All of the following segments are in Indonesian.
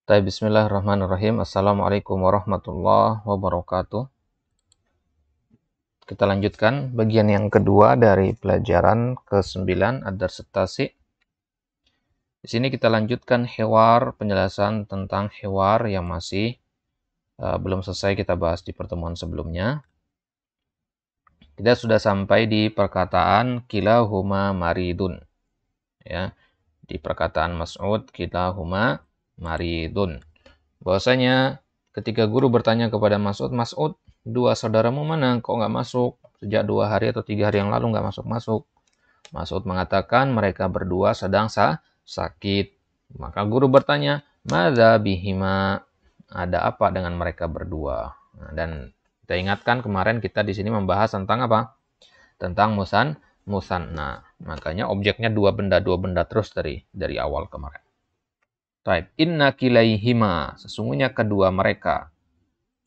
Bismillahirrahmanirrahim. Assalamualaikum warahmatullahi wabarakatuh. Kita lanjutkan bagian yang kedua dari pelajaran ke-9 ad-dars at-tasi'. Di sini kita lanjutkan hiwar, penjelasan tentang hiwar yang masih belum selesai kita bahas di pertemuan sebelumnya. Kita sudah sampai di perkataan kilahuma maridun. Ya, di perkataan Mas'ud kilahuma maridun. Bahwasanya ketika guru bertanya kepada Mas'ud, Mas'ud, dua saudaramu mana? Kok nggak masuk? Sejak 2 hari atau 3 hari yang lalu nggak masuk-masuk. Mas'ud mengatakan mereka berdua sedang sakit. Maka guru bertanya, madza bihima? Ada apa dengan mereka berdua? Nah, dan kita ingatkan kemarin kita di sini membahas tentang apa? Tentang musanna. Makanya objeknya dua benda terus dari awal kemarin. Taib. Inna kilaihima. Sesungguhnya kedua mereka.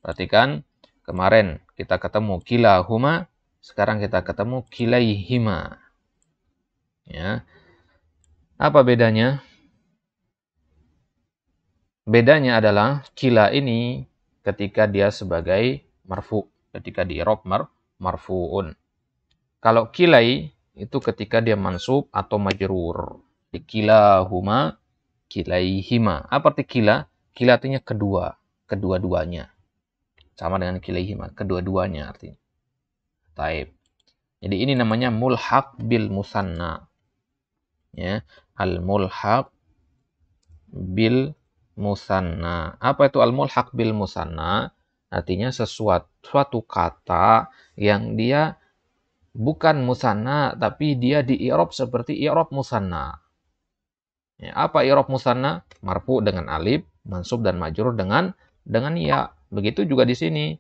Perhatikan, kemarin kita ketemu kilahuma, sekarang kita ketemu kilaihima. Ya. Apa bedanya? Bedanya adalah kila ini ketika dia sebagai marfu, ketika di i'rab marfuun. Kalau kilai itu ketika dia mansub atau majrur. Di kilahuma, kilaihima. Apa arti kila? Kila artinya kedua, kedua-duanya. Sama dengan kilaihima, kedua-duanya artinya. Taib. Jadi ini namanya mulhaq bil musanna. Ya, al-mulhaq bil musanna. Apa itu al-mulhaq bil musanna? Artinya suatu kata yang dia bukan musanna tapi dia di i'rab seperti i'rab musanna. Ya, apa i'rab musanna? Marfu dengan alif, mansub dan majrur dengan ya. Begitu juga di sini.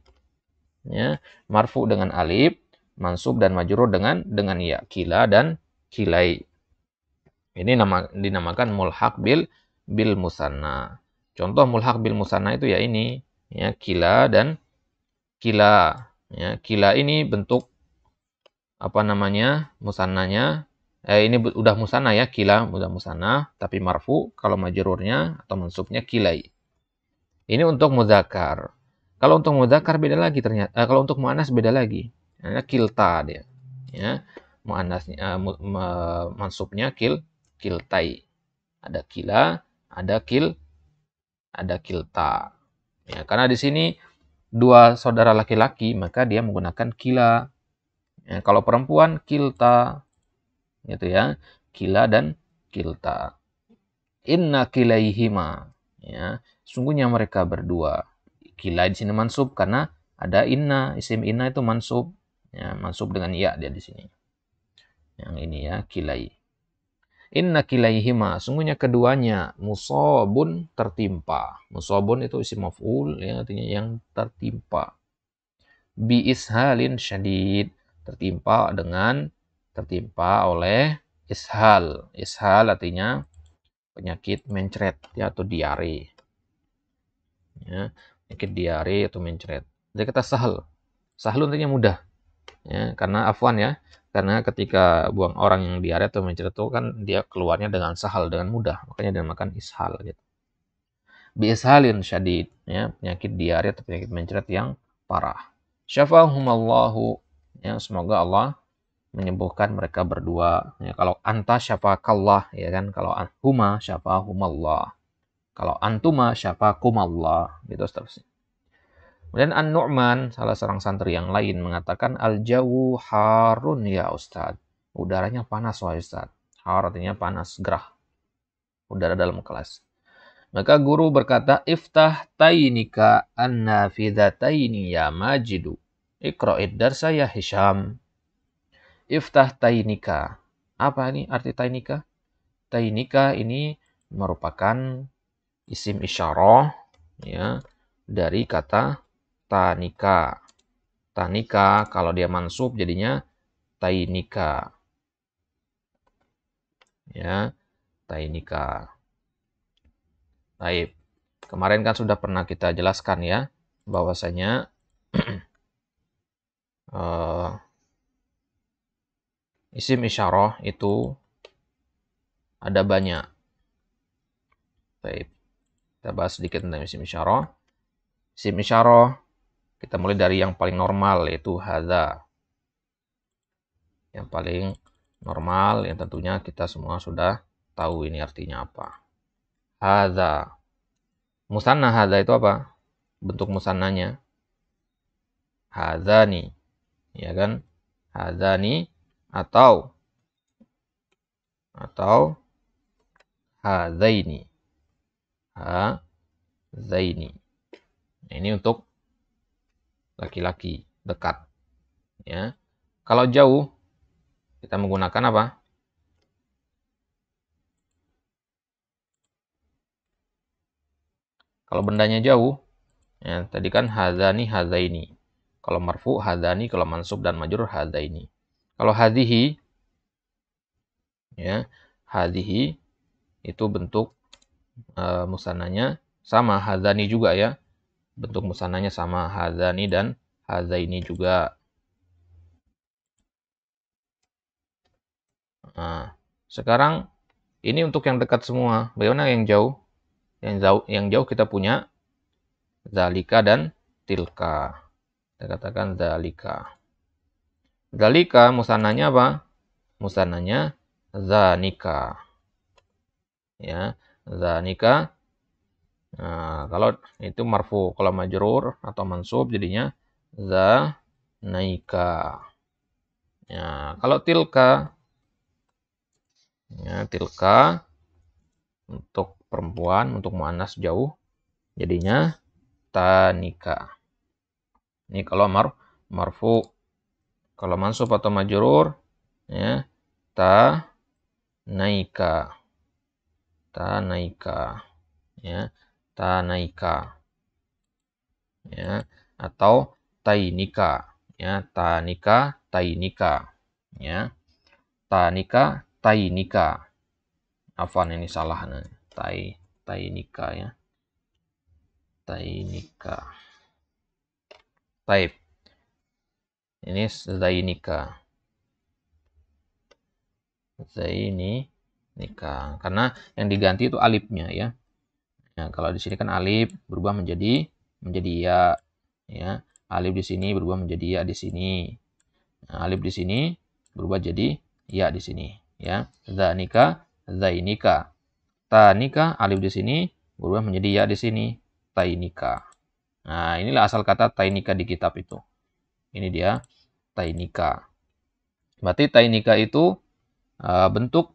Ya, marfu dengan alif, mansub dan majrur dengan ya. Kila dan kilai. Ini dinamakan mulhaq bil musanna. Contoh mulhaq bil musanna itu ya ini, ya kila dan kila. Ya, kila ini bentuk apa namanya? Musannanya. Ini udah musanna ya, kila udah musanna, tapi marfu kalau majrurnya atau mansubnya kilai. Ini untuk muzakkar. Kalau untuk muzakkar beda lagi ternyata. Kalau untuk muannas beda lagi. Nah, kilta dia. Ya, muannasnya mansubnya kiltai. Ada kila, ada kilta. Ya, karena di sini dua saudara laki-laki, maka dia menggunakan kila. Ya, kalau perempuan kilta, gitu ya, kila dan kilta. Inna kilaihima, ya, sungguhnya mereka berdua. Kila di sini mansub karena ada inna, isim inna itu mansub, ya, mansub dengan ya dia di sini. Yang ini ya, kilai. Inna kilaihima, sungguhnya keduanya musobun tertimpa. Musobun itu isim maf'ul, ya, artinya yang tertimpa. Bi ishalin syadid, tertimpa oleh ishal. Ishal artinya penyakit mencret ya, atau diare. Ya, penyakit diare atau mencret. Jadi kata sahal. Sahal artinya mudah. Ya, karena afwan ya. Karena ketika buang orang yang diare atau mencret itu kan dia keluarnya dengan sahal, dengan mudah. Makanya dinamakan ishal gitu. Bi ishalin syadid, ya, penyakit diare atau penyakit mencret yang parah. Syafahumallahu, ya, semoga Allah menyembuhkan mereka berdua. Ya, kalau anta syafakallah, ya kan, kalau huma syafahumallah. Kalau antuma syafakumallah, gitu seterusnya. Kemudian An-Nu'man, salah seorang santri yang lain, mengatakan al-jawu harun ya Ustaz. Udaranya panas wahai Ustaz. Har artinya panas, gerah. Udara dalam kelas. Maka guru berkata, iftah tainika an-nafidhataini ya majidu. Iqra'id darsa ya Hisham. Iftah tainika. Apa ini arti tainika? Tainika ini merupakan isim isyarah, ya, dari kata tanika. Tanika kalau dia mansub jadinya tainika. Ya, tainika. Baik. Kemarin kan sudah pernah kita jelaskan ya bahwasanya isim isyarah itu ada banyak. Baik. Kita bahas sedikit tentang isim isyarah. Isim isyarah kita mulai dari yang paling normal, yaitu hadza. Yang paling normal yang tentunya kita semua sudah tahu ini artinya apa. Hadza. Musanna hadza itu apa? Bentuk musannanya hadzani, ya kan? Hadzani atau hadzaini. Hadzaini. Nah, ini untuk laki-laki dekat, ya. Kalau jauh kita menggunakan apa? Kalau bendanya jauh, ya, tadi kan hadzani hadzaini. Kalau marfu hadzani, kalau mansub dan majrur hadzaini. Kalau hadhihi, ya, hadhihi itu bentuk musannanya sama hadzani juga, ya. Bentuk musannanya sama hadzani dan hadzaini juga. Nah, sekarang ini untuk yang dekat semua. Bagaimana yang jauh? Yang jauh kita punya zalika dan tilka. Kita katakan zalika. Zalika musannanya apa? Musannanya zanika. Ya, zanika. Nah, kalau itu marfu, kalau majrur atau mansub jadinya zanaika. Ya, kalau tilka, ya, tilka untuk perempuan, untuk muannas jauh jadinya tanika. Ini kalau marfu. Kalau mansub atau majrur, ya, naika. Ya, naika. Ya, atau tainika. Ya, tainika. Ya, tainika. Afwan, ini salah. Tainika, ya. Tainika. Taib. Ini zainika. Karena yang diganti itu alifnya, ya. Nah, kalau di sini kan alif berubah menjadi ya, ya. Alif di sini berubah menjadi ya di sini. Nah, alif di sini berubah jadi ya di sini, ya. Zainika. Tanika, alif di sini berubah menjadi ya di sini. Tainika. Nah, inilah asal kata tainika di kitab itu. Ini dia tainika. Berarti tainika itu bentuk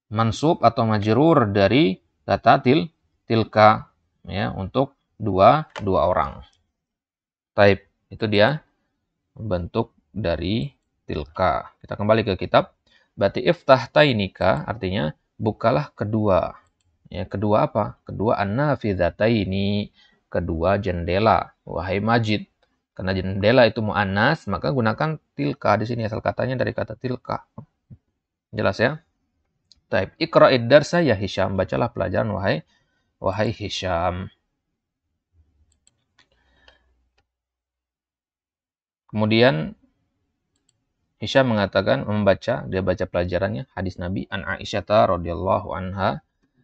mansub atau majrur dari kata tilka, ya, untuk dua orang. Taib, itu dia bentuk dari tilka. Kita kembali ke kitab. Berarti iftah tainika artinya bukalah kedua. Ya, kedua apa? Kedua an-nafidhataini, kedua jendela. Wahai Majid. Karena jendela itu muannas, maka gunakan tilka di sini, asal katanya dari kata tilka. Jelas, ya? Taib. Iqra'id darsa ya Hisham, bacalah pelajaran wahai Hisham. Kemudian Hisham mengatakan dia baca pelajarannya hadis Nabi an Aisyah radhiyallahu anha,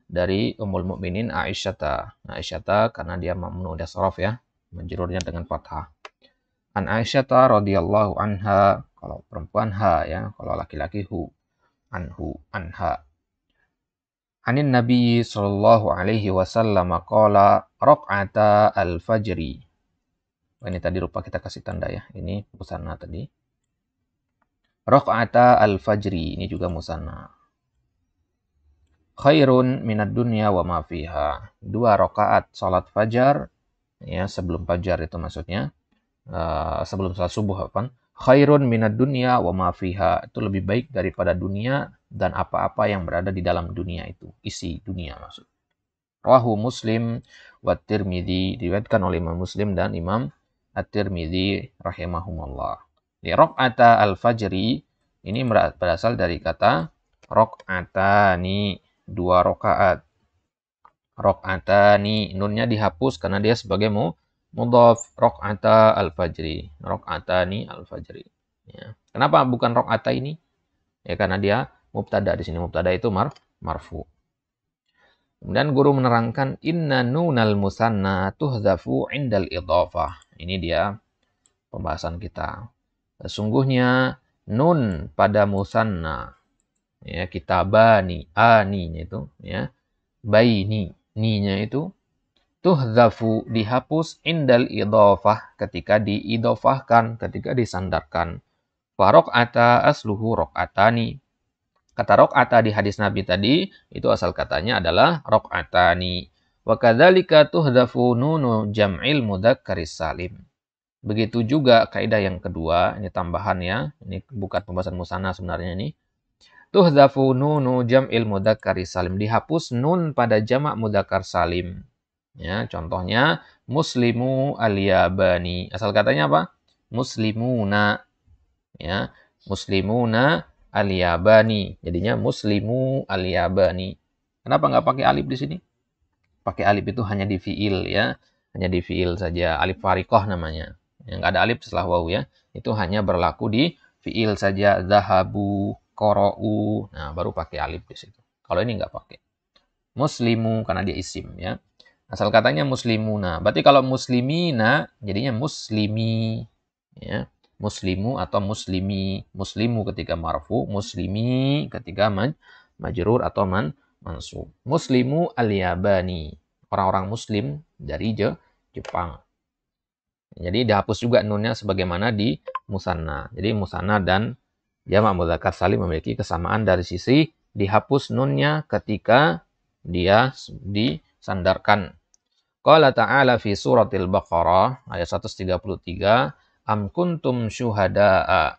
dari Ummul Mukminin Aisyah karena dia mamnu dan sharaf, ya, majrurnya dengan fathah. An Aisyah radhiyallahu anha, kalau perempuan ha, ya, kalau laki-laki hu. Anha. Anin Nabi sallallahu alaihi wasallam qala raq'ata al-fajri. Ini tadi lupa kita kasih tanda, ya. Ini musanna tadi. Raq'ata al-fajri, ini juga musanna. Khairun minad dunya wa ma fiha. 2 rakaat salat fajar, ya, sebelum fajar itu maksudnya. Sebelum salat subuh, apa? Khairun minad dunya wa ma fiha. Itu lebih baik daripada dunia dan apa-apa yang berada di dalam dunia itu. Isi dunia maksud. Rawahu Muslim wa Tirmidzi, diriwayatkan oleh Imam Muslim dan Imam At-Tirmidzi rahimahumullah. Di raq'ata al-fajri ini berasal dari kata raq'atani, 2 rakaat. Raq'atani, nunnya dihapus karena dia sebagai mudhaf. Raq'ata al-fajri. Raq'atani al-fajri. Ya. Kenapa bukan raq'ata ini? Ya, karena dia mubtada di sini. Mubtada itu marfu. Kemudian guru menerangkan inna nunal musanna tuhzafu indal idhafah. Ini dia pembahasan kita. Sesungguhnya nun pada musanna, ya, kitabani, aninya itu, ya, baini, ninya itu, tuhzafu dihapus indal idhafah ketika diidhafahkan, ketika disandarkan. Farok'ata asluhu rok'atani. Kata rok'ata di hadis Nabi tadi, itu asal katanya adalah rok'atani. Wa kadzalika tuhzafu nunu jam'il mudzakkaris salim. Begitu juga kaidah yang kedua, ini tambahan ya, ini bukan pembahasan musanna sebenarnya ini. Tuhzafu nunu jam'il mudzakkaris salim, dihapus nun pada jamak mudzakkar salim. Ya, contohnya muslimu al-yabani. Asal katanya apa? Muslimuna. Ya, muslimuna al-yabani. Jadinya muslimu al-yabani. Kenapa nggak pakai alif di sini? Pakai alif itu hanya di fiil ya. Hanya di fiil saja. Alif fariqah namanya. Yang nggak ada alif setelah waw ya. Itu hanya berlaku di fiil saja. Zahabu, qara'u. Nah, baru pakai alif di situ. Kalau ini nggak pakai. Muslimu karena dia isim ya. Asal katanya muslimuna. Berarti kalau muslimina jadinya muslimi ya. Muslimu atau muslimi. Muslimu ketika marfu, muslimi ketika majrur atau mansub. Muslimu al-yabani. Orang-orang muslim dari Jepang. Jadi dihapus juga nunnya sebagaimana di musanna. Jadi musanna dan jamak mudzakkar salim memiliki kesamaan dari sisi dihapus nunnya ketika dia disandarkan. Qala ta'ala fi suratil Baqarah ayat 133, am kuntum syuhada'a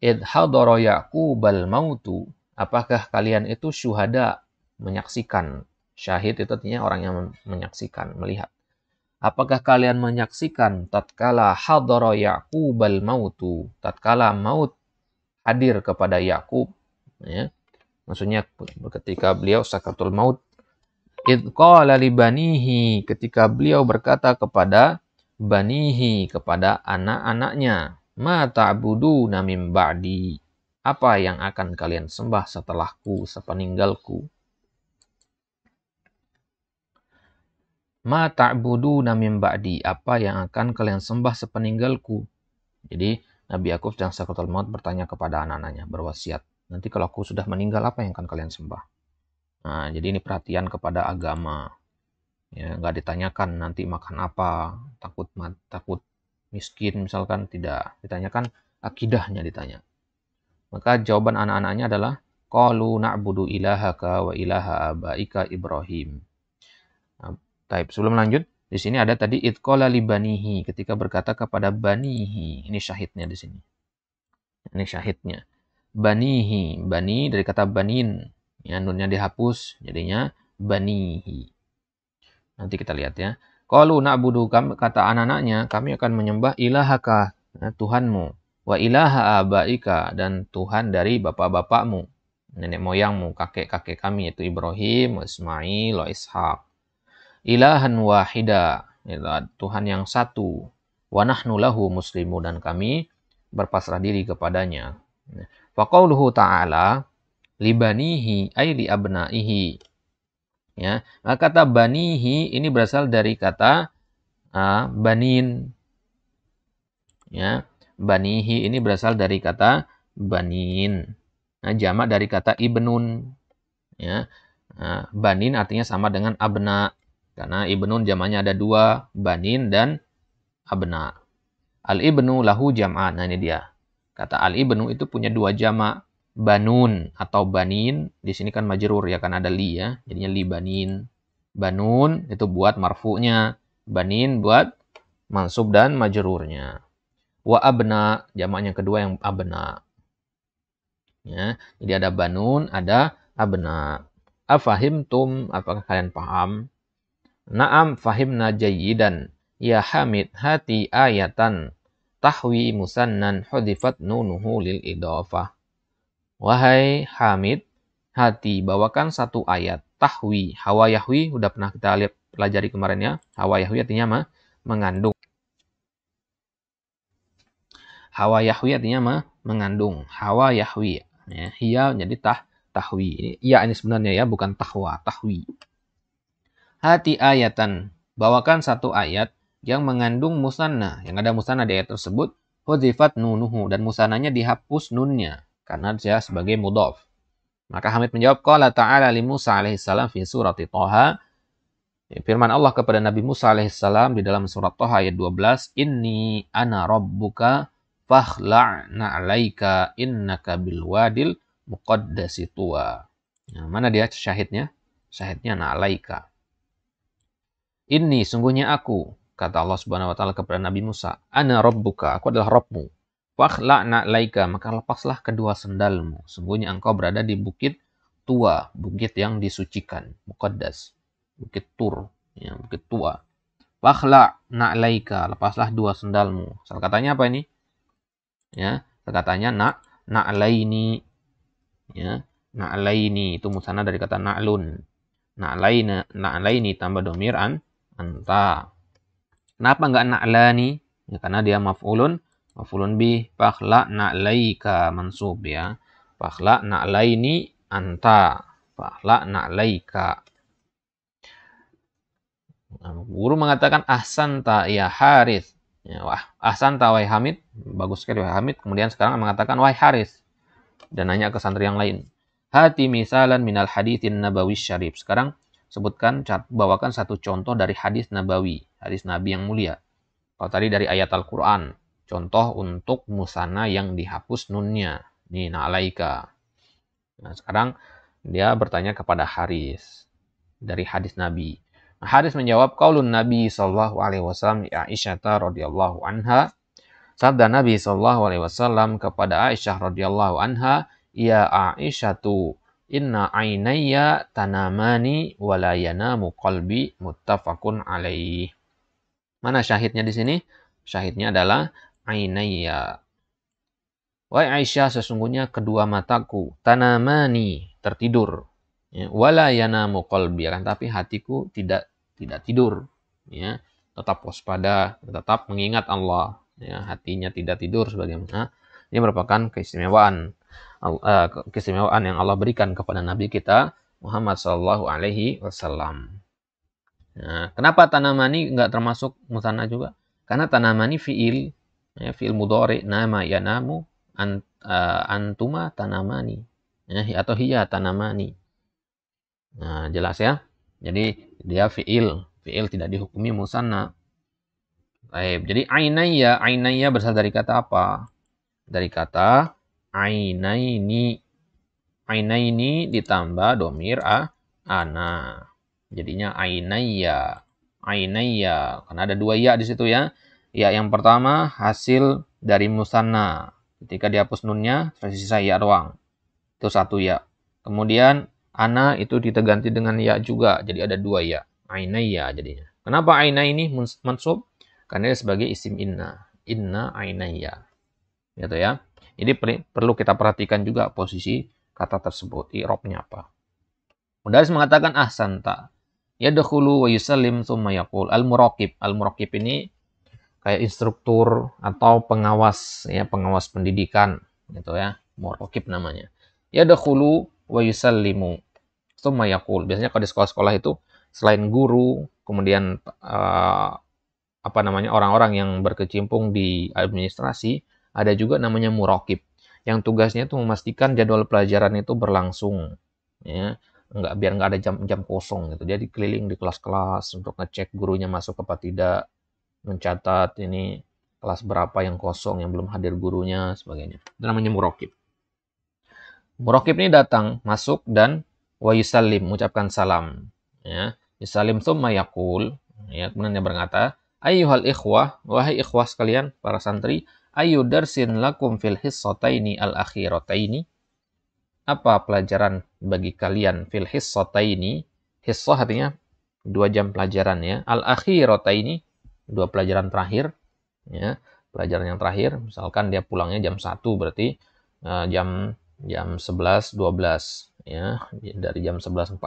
id hadara ya'qubal mautu. Apakah kalian itu syuhada, menyaksikan. Syahid itu artinya orang yang menyaksikan, melihat. Apakah kalian menyaksikan tatkala hadara ya'qubal mautu, tatkala maut hadir kepada Yakub ya. Maksudnya ketika beliau sakaratul maut. Id qala li banihi, ketika beliau berkata kepada banihi, kepada anak-anaknya, ma ta'buduna min ba'di, apa yang akan kalian sembah setelahku, sepeninggalku. Ma ta'buduna min ba'di, apa yang akan kalian sembah sepeninggalku. Jadi Nabi Yakub sedang sakaratul maut bertanya kepada anak-anaknya, berwasiat, nanti kalau aku sudah meninggal apa yang akan kalian sembah. Nah, jadi ini perhatian kepada agama. Ya, nggak ditanyakan nanti makan apa, takut miskin misalkan, tidak. Ditanyakan akidahnya ditanya. Maka jawaban anak-anaknya adalah qalu na'budu ilahaka wa ilaha abaika Ibrahim. Nah, sebelum lanjut, di sini ada tadi idqala li banihi, ketika berkata kepada banihi. Ini syahidnya di sini. Ini syahidnya. Banihi, bani dari kata banin. Ya, nunnya dihapus, jadinya banihi. Nanti kita lihat ya. Qalu na'budu, kata anak-anaknya, kami akan menyembah ilahaka, Tuhanmu. Wa ilaha abaika, dan Tuhan dari bapak-bapakmu. Nenek moyangmu, kakek-kakek kami, yaitu Ibrahim, Ismail, Ishaq. Ilahan wahida, Tuhan yang satu. Wa nahnu lahu muslimu, dan kami berpasrah diri kepadanya. Faqauluhu ta'ala, libanihi ay li abnaihi. Ya, maka kata banihi ini berasal dari kata banin. Ya, banihi ini berasal dari kata banin. Nah, jamak dari kata ibnun. Ya, banin artinya sama dengan abna. Karena ibnun jamaknya ada dua, banin dan abna. Al-ibnu lahu jam'an. Nah, ini dia. Kata al-ibnu itu punya dua jamak. Banun atau banin, di sini kan majrur ya, kan ada li ya, jadinya li banin. Banun itu buat marfu'nya, banin buat mansub dan majrurnya. Wa abna, jamaknya kedua yang abna. Ya, jadi ada banun, ada abna. Afahimtum, apakah kalian paham? Naam fahimna jayyidan. Ya Hamid hati ayatan tahwi musannan hudifat nunuhu lil idhafah. Wahai Hamid, hati, bawakan satu ayat. Tahwi, hawa yahwi, udah pernah kita lihat pelajari kemarin ya. Hawa yahwi artinya mengandung. Hawa yahwi artinya mengandung. Hawa yahwi. Ya, hiya jadi tahwi. Ini, ya ini sebenarnya ya, bukan tahwa, tahwi. Hati ayatan, bawakan satu ayat yang mengandung musanna, yang ada musanna di ayat tersebut, huzifat nunuhu, dan musannanya dihapus nunnya karena dia sebagai mudhaf. Maka Hamid menjawab, qala ta'ala li Musa alaihissalam fi surati Thaha, firman Allah kepada Nabi Musa alaihissalam di dalam surat Thaha ayat 12, inni ana rabbuka fakhla' na'laika innaka bil wadil muqaddasi tuwa. Nah, mana dia syahidnya? Syahidnya na'laika. Inni, sungguhnya aku, kata Allah Subhanahu wa taala kepada Nabi Musa, ana rabbuka, aku adalah Rabbmu. Fakhla' na'laika, maka lepaslah kedua sendalmu. Sungguhnya engkau berada di bukit tua, bukit yang disucikan, muqaddas, bukit Tur, ya, bukit tua. Fakhla' na'laika, lepaslah dua sendalmu. Salah katanya apa ini? Ya, katanya na'laini. Ya, na'laini itu musanna dari kata na'lun. Na'laini tambah domir anta. Kenapa enggak na'lani? Ya, karena dia maf'ulun bih. Fakhla na'laika mansub ya. Fakhla na'laini anta. Fakhla na'laika. Nah, guru mengatakan ahsanta ya Harith. Ya, wah, ahsanta wahai Hamid. Bagus sekali wahai Hamid. Kemudian sekarang mengatakan wahai Harith. Dan nanya ke santri yang lain. Hati misalan minal hadithin nabawi syarif. Sekarang sebutkan, bawakan satu contoh dari hadis nabawi, hadis Nabi yang mulia. Kalau tadi dari ayat Al-Quran, contoh untuk musanna yang dihapus nunnya. Ini na'laika. Nah, sekarang dia bertanya kepada Haris dari hadis Nabi. Nah, Haris menjawab, qaulun Nabi sallallahu alaihi wasallam ya Aisyah radhiyallahu anha. Sabda Nabi sallallahu alaihi wasallam kepada Aisyah radhiyallahu anha, ya Aisyatu, inna ainayya tanamani wa la yanamu qalbi, muttafaqun alaih. Mana syahidnya di sini? Syahidnya adalah ainayya. Wahai Aisyah, sesungguhnya kedua mataku tanamani, tertidur. Ya, wala yanamu qalbi, akan tapi hatiku tidak tidur. Ya, tetap waspada, tetap mengingat Allah. Ya, hatinya tidak tidur sebagaimana ini merupakan keistimewaan yang Allah berikan kepada Nabi kita Muhammad Shallallahu Alaihi Wasallam. Nah, kenapa tanamani nggak termasuk musanna juga? Karena tanamani fiil, ya, fiil mudhari, nama yanamu, antuma tanamani, ya, atau hiya tanamani. Nah, jelas ya. Jadi dia fiil tidak dihukumi musanna. Baik, jadi ainayya berasal dari kata apa? Dari kata ainaini. Ainaini ditambah domir ana. Jadinya ainayya. Karena ada dua ya di situ ya. Ya yang pertama hasil dari musanna. Ketika dihapus nunnya, tersisa ya doang. Itu satu ya. Kemudian ana itu diganti dengan ya juga. Jadi ada dua ya. Ainayya jadinya. Kenapa aina ini mansub? Karena dia sebagai isim inna. Inna ainayya. Gitu ya. Jadi perlu kita perhatikan juga posisi kata tersebut. I'rabnya apa. Mudaris mengatakan ahsanta. Yadkhulu wa yusallim tsumma yaqul. Al-muraqib. Al-muraqib ini kayak instruktur atau pengawas ya, pengawas pendidikan gitu ya. Muraqib namanya. Yadkhulu wa yusallimu tsumma yaqul. Biasanya kalau di sekolah-sekolah itu selain guru, kemudian orang-orang yang berkecimpung di administrasi, ada juga namanya muraqib yang tugasnya itu memastikan jadwal pelajaran itu berlangsung ya, biar nggak ada jam kosong gitu. Jadi keliling di kelas-kelas untuk ngecek gurunya masuk apa tidak, mencatat ini kelas berapa yang kosong yang belum hadir gurunya sebagainya. Itu namanya muraqib. Muraqib ini datang, masuk dan wa yusallim, mengucapkan salam ya. Yusallim tsumma yaqul ya, kemudian dia berkata, ayyuhal ikhwah, wahai ikhwah sekalian, para santri, ayu darsin lakum fil hissataini al-akhirataini. Apa pelajaran bagi kalian fil hissataini? Hissah artinya 2 jam pelajaran ya. Al-akhirataini 2 pelajaran terakhir ya. Pelajaran yang terakhir, misalkan dia pulangnya jam 1 berarti jam 11.12 ya. Dari jam 11.45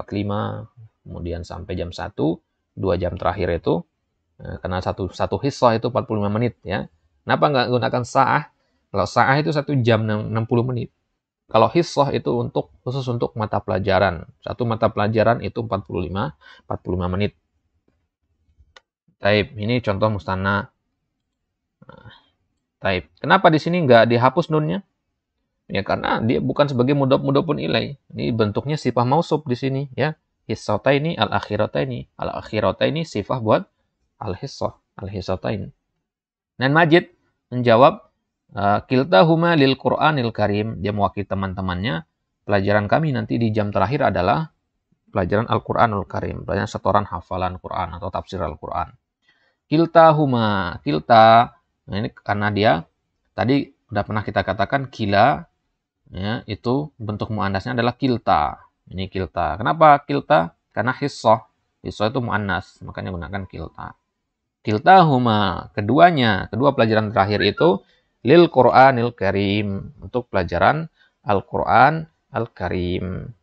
kemudian sampai jam 1, 2 jam terakhir itu. Karena satu hissah itu 45 menit ya. Kenapa nggak gunakan sa'ah? Kalau sa'ah itu 1 jam 60 menit. Kalau hissah itu khusus untuk mata pelajaran. Satu mata pelajaran itu 45 menit. Taib, ini contoh musanna. Taib. Kenapa di sini nggak dihapus nunnya? Ya karena dia bukan sebagai mudhaf-mudhafun ilai. Ini bentuknya sifah mausuf di sini ya. Hissataini al-akhirataini. Al-akhirataini sifah buat al-hissah, al-hissataini. Dan Majid menjawab, kiltahuma lil Qur'anil Karim. Dia mewakili teman-temannya. Pelajaran kami nanti di jam terakhir adalah pelajaran Al-Qur'anul Karim, pelajaran setoran hafalan Quran atau tafsir Al-Qur'an. Kiltahuma, kilta. Nah, ini karena dia tadi udah pernah kita katakan kila, ya, itu bentuk muannasnya adalah kilta. Ini kilta. Kenapa kilta? Karena hissah. Hissah itu muannas, makanya gunakan kilta. Kiltahuma, keduanya, kedua pelajaran terakhir itu lil Qur'anil Karim, untuk pelajaran Al-Qur'an Al-Karim.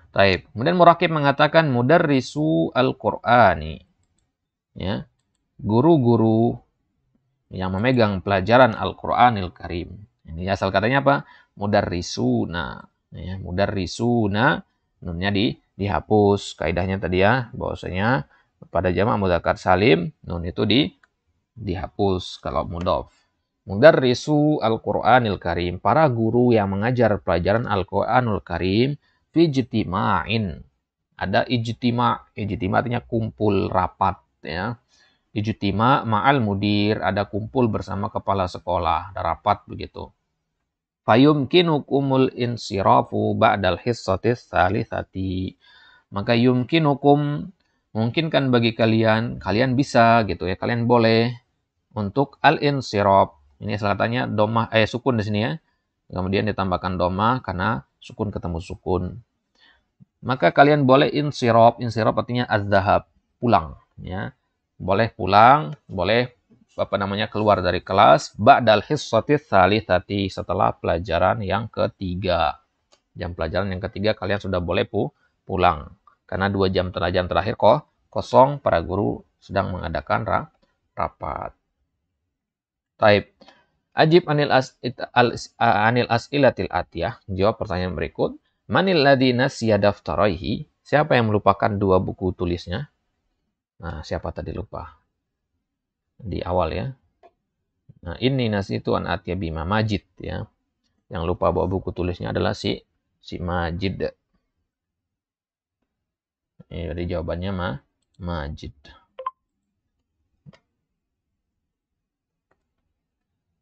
Taib. Kemudian Muraqib mengatakan mudarrisu Al-Qur'ani. Ya. Guru-guru yang memegang pelajaran Al-Qur'anil Karim. Ini asal katanya apa? Mudarrisuna. Ya, mudarrisuna, nunnya dihapus. Kaidahnya tadi ya, bahwasanya pada jamak mudzakkar salim nun itu dihapus kalau mudhaf. Mudarrisu Al-Qur'anil Karim, para guru yang mengajar pelajaran Al-Qur'anul Karim fi ijtima'in. Ada ijtima', ijtima' artinya kumpul rapat ya. Ijtima' ma'al mudir, ada kumpul bersama kepala sekolah, ada rapat begitu. Fayumkinukumul insirafu ba'dal hissatis tsalitsati. Maka yumkinukum, mungkinkan bagi kalian, kalian bisa gitu ya, kalian boleh untuk al-insiraf. Ini asal katanya domah sukun di sini ya. Kemudian ditambahkan domah karena sukun ketemu sukun. Maka kalian boleh insiraf, insiraf artinya az-zahab, pulang ya. Boleh pulang, boleh keluar dari kelas ba'dal hissatis tsalitsati, setelah pelajaran yang ketiga. Jam pelajaran yang ketiga kalian sudah boleh pulang. Karena 2 jam terakhir kosong, para guru sedang mengadakan rapat. Taib. Ajib anil as'ilatil atiyah. Jawab pertanyaan berikut. Manil ladzi nasiya daftaraihi? Siapa yang melupakan 2 buku tulisnya? Nah, siapa tadi lupa? Di awal ya. Nah, ini nasitu an atiyah bima Majid ya. Yang lupa bawa buku tulisnya adalah si Majid. Ini jadi jawabannya Majid.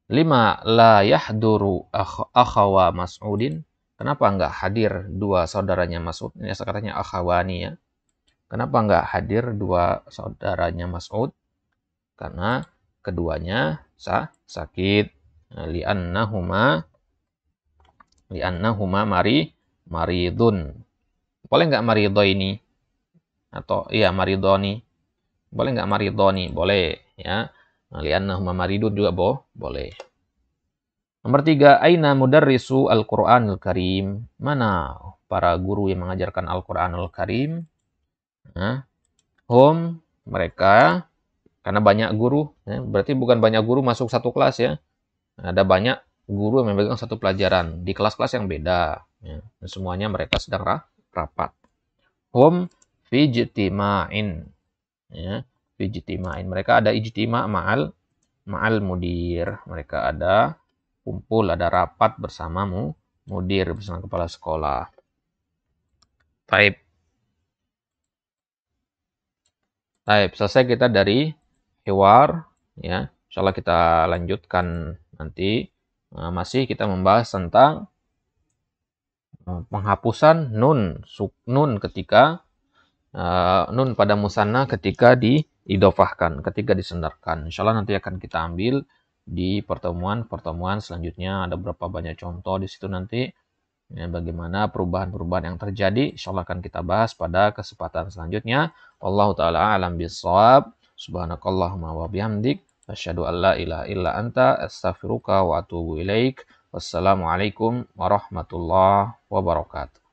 5. La yahduru akhawa Mas'udin. Kenapa enggak hadir 2 saudaranya Mas'ud? Ini katanya akhawani ya. Kenapa enggak hadir 2 saudaranya Mas'ud? Karena keduanya sakit. Li'annahuma maridun. Boleh enggak maridho ini? Atau iya maridoni. Boleh enggak maridoni? Boleh ya. Li'annahuma maridun juga boleh. Nomor 3, aina mudarrisu Al-Qur'anul Karim? Mana para guru yang mengajarkan Al-Qur'anul Karim? Home, mereka, karena banyak guru, ya, berarti bukan banyak guru masuk satu kelas ya. Ada banyak guru yang memegang satu pelajaran di kelas-kelas yang beda. Ya. Semuanya mereka sedang rapat. Home fi ijtima'in. Ya. Ijtima'in. Mereka ada ijtima' ma'al mudir. Mereka ada kumpul, ada rapat bersama mudir, bersama kepala sekolah. Taib. Selesai kita dari hiwar ya. Insyaallah kita lanjutkan nanti. Masih kita membahas tentang penghapusan nun ketika nun pada musanna ketika diidofahkan, ketika disandarkan. Insyaallah nanti akan kita ambil di pertemuan selanjutnya. Ada berapa banyak contoh di situ nanti. Ya, bagaimana perubahan-perubahan yang terjadi. Insyaallah akan kita bahas pada kesempatan selanjutnya. Wallahu ta'ala a'lam bishawab. Subhanakallahumma wa bihamdik. Asyhadu an la ilaha illa anta astaghfiruka wa atubu ilaik. Wassalamualaikum warahmatullahi wabarakatuh.